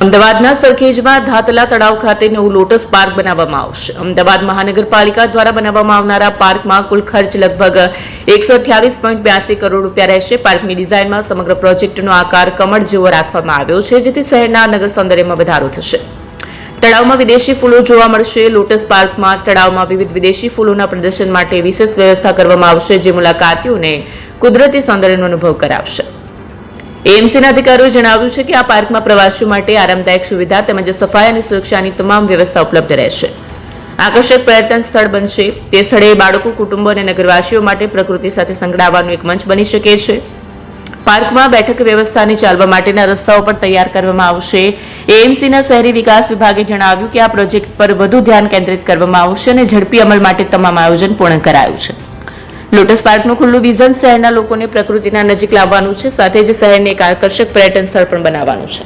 અમદાવાદના સરખેજમાં ધાતલા તળાવ ખાતે નવું લોટસ પાર્ક બનાવવામાં આવશે. અમદાવાદ મહાનગરપાલિકા દ્વારા બનાવવામાં આવનારા પાર્કમાં કુલ ખર્ચ લગભગ 128.82 કરોડ રૂપિયા રહેશે. પાર્કની ડિઝાઇનમાં સમગ્ર પ્રોજેક્ટનો આકાર કમળ જેવો રાખવામાં આવ્યો છે, જેથી શહેરના નગર સૌંદર્યમાં વધારો થશે. તળાવમાં વિદેશી ફૂલો જોવા મળશે. લોટસ પાર્કમાં તળાવમાં વિવિધ વિદેશી ફૂલોના પ્રદર્શન માટે વિશેષ વ્યવસ્થા કરવામાં આવશે, જે મુલાકાતીઓને કુદરતી સૌંદર્યનો અનુભવ કરાવશે. એએમસીના અધિકારીઓએ જણાવ્યું છે કે આ પાર્કમાં પ્રવાસીઓ માટે આરામદાયક સુવિધા તેમજ સફાઈ અને સુરક્ષાની તમામ વ્યવસ્થા ઉપલબ્ધ રહેશે. આકર્ષક પર્યટન સ્થળ બનશે. તે સ્થળે બાળકો, કુટુંબો અને નગરવાસીઓ માટે પ્રકૃતિ સાથે સંકળાવાનું એક મંચ બની શકે છે. પાર્કમાં બેઠક વ્યવસ્થા અને ચાલવા માટેના રસ્તાઓ પણ તૈયાર કરવામાં આવશે. એએમસીના શહેરી વિકાસ વિભાગે જણાવ્યું કે આ પ્રોજેક્ટ પર વધુ ધ્યાન કેન્દ્રિત કરવામાં આવશે અને ઝડપી અમલ માટે તમામ આયોજન પૂર્ણ કરાયું છે. લોટસ પાર્કનું ખુલ્લું વિઝન શહેરના લોકોને પ્રકૃતિના નજીક લાવવાનું છે, સાથે જ શહેરને એક આકર્ષક પર્યટન સ્થળ પણ બનાવવાનું છે.